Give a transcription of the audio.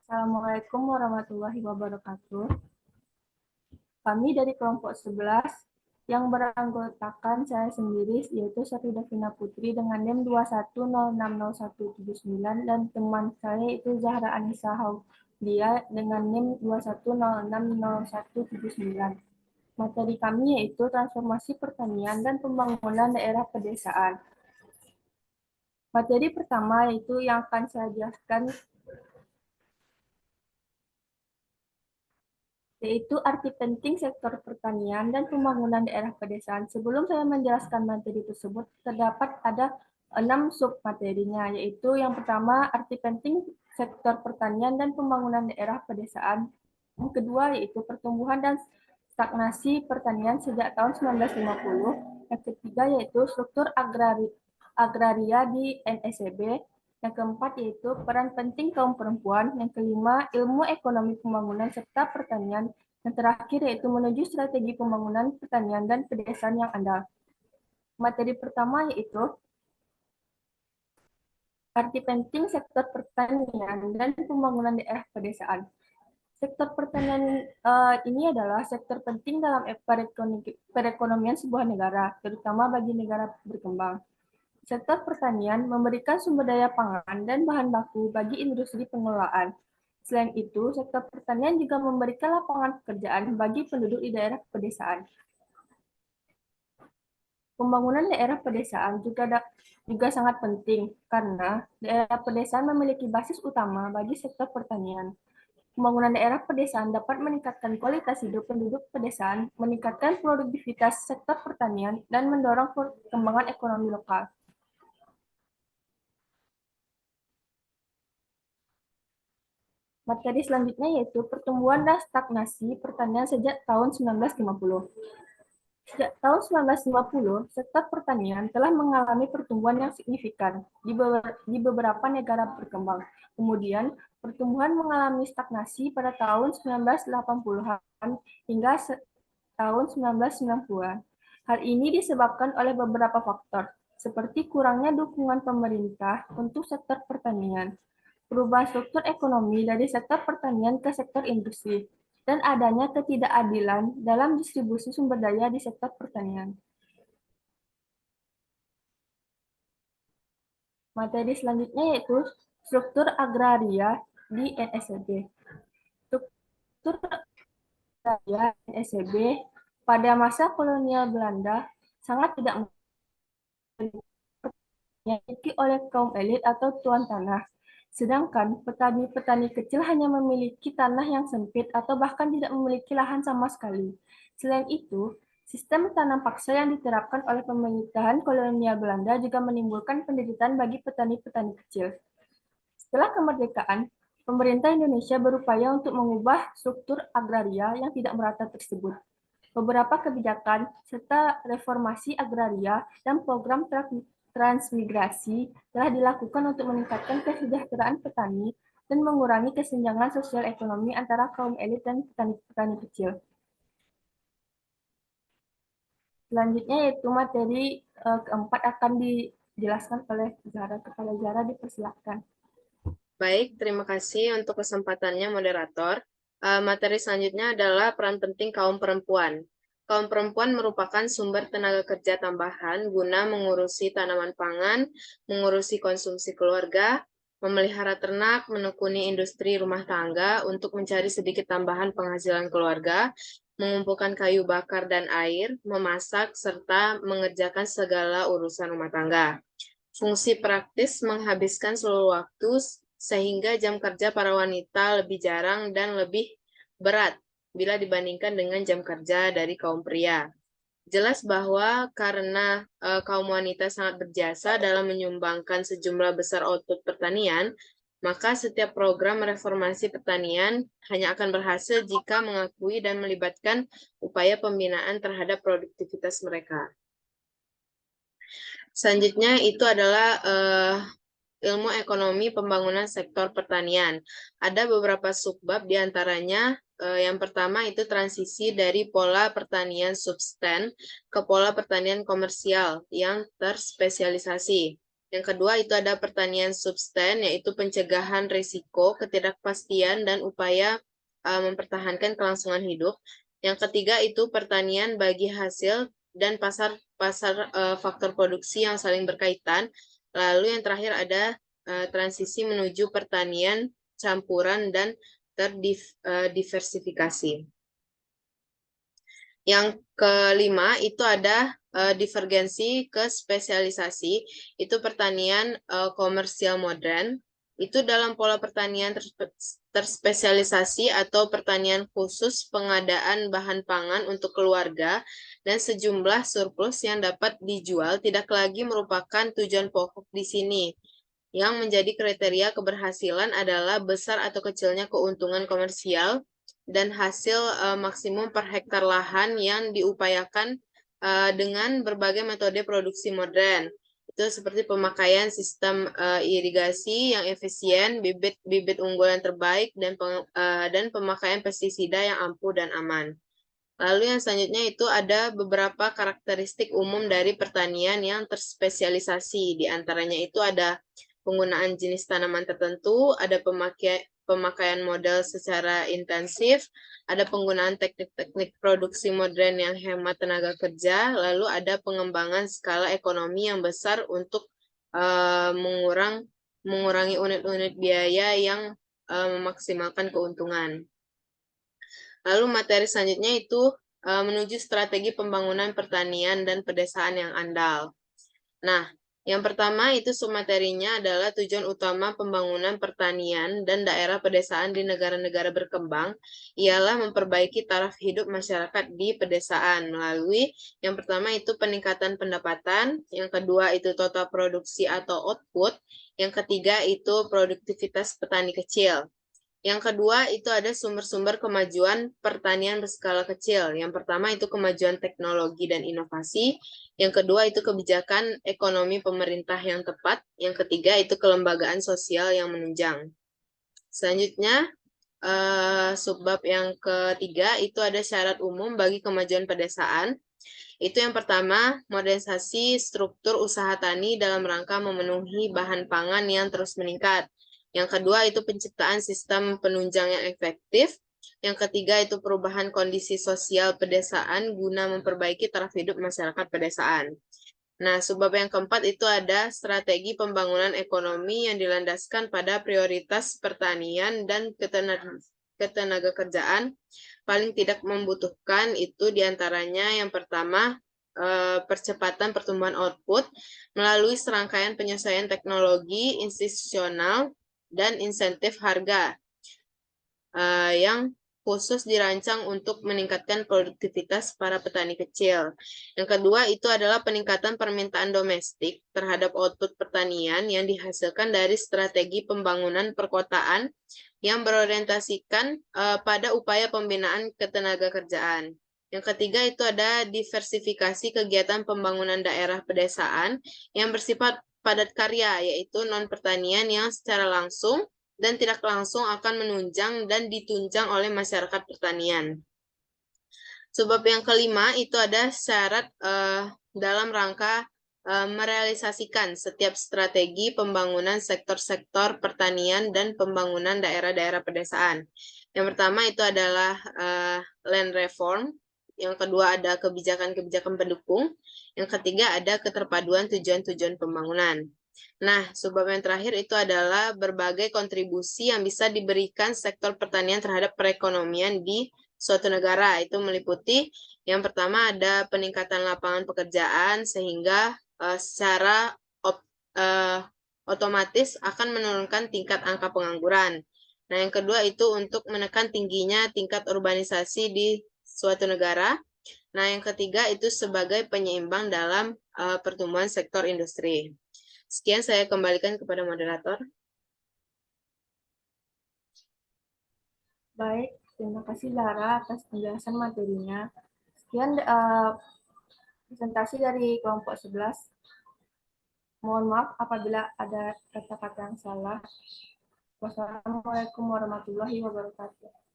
Assalamualaikum warahmatullahi wabarakatuh. Kami dari kelompok 11 yang beranggotakan saya sendiri yaitu Sati Davina Putri dengan NIM 210600179 dan teman saya itu Zahra Anissa Haudia dengan NIM 210600179. Materi kami yaitu transformasi pertanian dan pembangunan daerah pedesaan. Materi pertama yaitu yang akan saya jelaskan yaitu arti penting sektor pertanian dan pembangunan daerah pedesaan. Sebelum saya menjelaskan materi tersebut, terdapat ada 6 submaterinya, yaitu yang pertama arti penting sektor pertanian dan pembangunan daerah pedesaan. Yang kedua yaitu pertumbuhan dan stagnasi pertanian sejak tahun 1950. Yang ketiga yaitu struktur agraria di NSEB. Yang keempat yaitu peran penting kaum perempuan. Yang kelima, ilmu ekonomi pembangunan serta pertanian. Yang terakhir yaitu menuju strategi pembangunan pertanian dan pedesaan yang andal. Materi pertama yaitu arti penting sektor pertanian dan pembangunan daerah pedesaan. Sektor pertanian ini adalah sektor penting dalam perekonomian sebuah negara, terutama bagi negara berkembang. Sektor pertanian memberikan sumber daya pangan dan bahan baku bagi industri pengelolaan. Selain itu, sektor pertanian juga memberikan lapangan pekerjaan bagi penduduk di daerah pedesaan. Pembangunan daerah pedesaan juga sangat penting karena daerah pedesaan memiliki basis utama bagi sektor pertanian. Pembangunan daerah pedesaan dapat meningkatkan kualitas hidup penduduk pedesaan, meningkatkan produktivitas sektor pertanian, dan mendorong perkembangan ekonomi lokal. Materi selanjutnya yaitu pertumbuhan dan stagnasi pertanian sejak tahun 1950. Sejak tahun 1950, sektor pertanian telah mengalami pertumbuhan yang signifikan di beberapa negara berkembang. Kemudian, pertumbuhan mengalami stagnasi pada tahun 1980-an hingga tahun 1990-an. Hal ini disebabkan oleh beberapa faktor, seperti kurangnya dukungan pemerintah untuk sektor pertanian, perubahan struktur ekonomi dari sektor pertanian ke sektor industri, dan adanya ketidakadilan dalam distribusi sumber daya di sektor pertanian. Materi selanjutnya yaitu struktur agraria di NSEB. Struktur agraria NSEB pada masa kolonial Belanda sangat tidak dimiliki oleh kaum elit atau tuan tanah. Sedangkan petani-petani kecil hanya memiliki tanah yang sempit atau bahkan tidak memiliki lahan sama sekali. Selain itu, sistem tanam paksa yang diterapkan oleh pemerintahan kolonial Belanda juga menimbulkan penderitaan bagi petani-petani kecil. Setelah kemerdekaan, pemerintah Indonesia berupaya untuk mengubah struktur agraria yang tidak merata tersebut. Beberapa kebijakan serta reformasi agraria dan program transmigrasi telah dilakukan untuk meningkatkan kesejahteraan petani dan mengurangi kesenjangan sosial ekonomi antara kaum elit dan petani-petani kecil. Selanjutnya yaitu materi keempat akan dijelaskan oleh Zahra. Kepada Zahra dipersilakan. Baik, terima kasih untuk kesempatannya moderator. Materi selanjutnya adalah peran penting kaum perempuan. Kaum perempuan merupakan sumber tenaga kerja tambahan guna mengurusi tanaman pangan, mengurusi konsumsi keluarga, memelihara ternak, menekuni industri rumah tangga untuk mencari sedikit tambahan penghasilan keluarga, mengumpulkan kayu bakar dan air, memasak, serta mengerjakan segala urusan rumah tangga. Fungsi praktis menghabiskan seluruh waktu sehingga jam kerja para wanita lebih jarang dan lebih berat bila dibandingkan dengan jam kerja dari kaum pria. Jelas bahwa karena kaum wanita sangat berjasa dalam menyumbangkan sejumlah besar output pertanian, maka setiap program reformasi pertanian hanya akan berhasil jika mengakui dan melibatkan upaya pembinaan terhadap produktivitas mereka. Selanjutnya itu adalah ilmu ekonomi pembangunan sektor pertanian. Ada beberapa subbab diantaranya. Yang pertama itu transisi dari pola pertanian subsisten ke pola pertanian komersial yang terspesialisasi. Yang kedua itu ada pertanian subsisten, yaitu pencegahan risiko, ketidakpastian, dan upaya mempertahankan kelangsungan hidup. Yang ketiga itu pertanian bagi hasil dan pasar faktor produksi yang saling berkaitan. Lalu yang terakhir ada transisi menuju pertanian campuran dan terdiversifikasi. Yang kelima itu ada divergensi ke spesialisasi, itu pertanian komersial modern. Itu dalam pola pertanian terspesialisasi atau pertanian khusus pengadaan bahan pangan untuk keluarga dan sejumlah surplus yang dapat dijual tidak lagi merupakan tujuan pokok di sini. Yang menjadi kriteria keberhasilan adalah besar atau kecilnya keuntungan komersial dan hasil maksimum per hektar lahan yang diupayakan dengan berbagai metode produksi modern. Itu seperti pemakaian sistem irigasi yang efisien, bibit unggul yang terbaik, dan pemakaian pestisida yang ampuh dan aman. Lalu yang selanjutnya itu ada beberapa karakteristik umum dari pertanian yang terspesialisasi. Di antaranya itu ada penggunaan jenis tanaman tertentu, ada pemakaian modal secara intensif, ada penggunaan teknik-teknik produksi modern yang hemat tenaga kerja, lalu ada pengembangan skala ekonomi yang besar untuk mengurangi unit-unit biaya yang memaksimalkan keuntungan. Lalu materi selanjutnya itu menuju strategi pembangunan pertanian dan pedesaan yang andal. Nah, yang pertama itu submaterinya adalah tujuan utama pembangunan pertanian dan daerah pedesaan di negara-negara berkembang ialah memperbaiki taraf hidup masyarakat di pedesaan melalui yang pertama itu peningkatan pendapatan, yang kedua itu total produksi atau output, yang ketiga itu produktivitas petani kecil. Yang kedua itu ada sumber-sumber kemajuan pertanian berskala kecil. Yang pertama itu kemajuan teknologi dan inovasi. Yang kedua itu kebijakan ekonomi pemerintah yang tepat. Yang ketiga itu kelembagaan sosial yang menunjang. Selanjutnya, subbab yang ketiga itu ada syarat umum bagi kemajuan pedesaan. Itu yang pertama, modernisasi struktur usaha tani dalam rangka memenuhi bahan pangan yang terus meningkat. Yang kedua itu penciptaan sistem penunjang yang efektif. Yang ketiga itu perubahan kondisi sosial pedesaan guna memperbaiki taraf hidup masyarakat pedesaan. Nah, sebab yang keempat itu ada strategi pembangunan ekonomi yang dilandaskan pada prioritas pertanian dan ketenaga kerjaan paling tidak membutuhkan itu diantaranya yang pertama percepatan pertumbuhan output melalui serangkaian penyesuaian teknologi institusional dan insentif harga yang khusus dirancang untuk meningkatkan produktivitas para petani kecil. Yang kedua itu adalah peningkatan permintaan domestik terhadap output pertanian yang dihasilkan dari strategi pembangunan perkotaan yang berorientasikan pada upaya pembinaan ketenaga kerjaan. Yang ketiga itu ada diversifikasi kegiatan pembangunan daerah pedesaan yang bersifat padat karya, yaitu non-pertanian yang secara langsung dan tidak langsung akan menunjang dan ditunjang oleh masyarakat pertanian. Sebab yang kelima itu ada syarat dalam rangka merealisasikan setiap strategi pembangunan sektor-sektor pertanian dan pembangunan daerah-daerah pedesaan. Yang pertama itu adalah land reform, yang kedua ada kebijakan-kebijakan pendukung, yang ketiga ada keterpaduan tujuan-tujuan pembangunan. Nah, sebab yang terakhir itu adalah berbagai kontribusi yang bisa diberikan sektor pertanian terhadap perekonomian di suatu negara. Itu meliputi yang pertama ada peningkatan lapangan pekerjaan sehingga secara otomatis akan menurunkan tingkat angka pengangguran. Nah, yang kedua itu untuk menekan tingginya tingkat urbanisasi di suatu negara. Nah, yang ketiga itu sebagai penyeimbang dalam pertumbuhan sektor industri. Sekian saya kembalikan kepada moderator. Baik, terima kasih Lara atas penjelasan materinya. Sekian presentasi dari kelompok 11. Mohon maaf apabila ada kata-kata yang salah. Wassalamualaikum warahmatullahi wabarakatuh.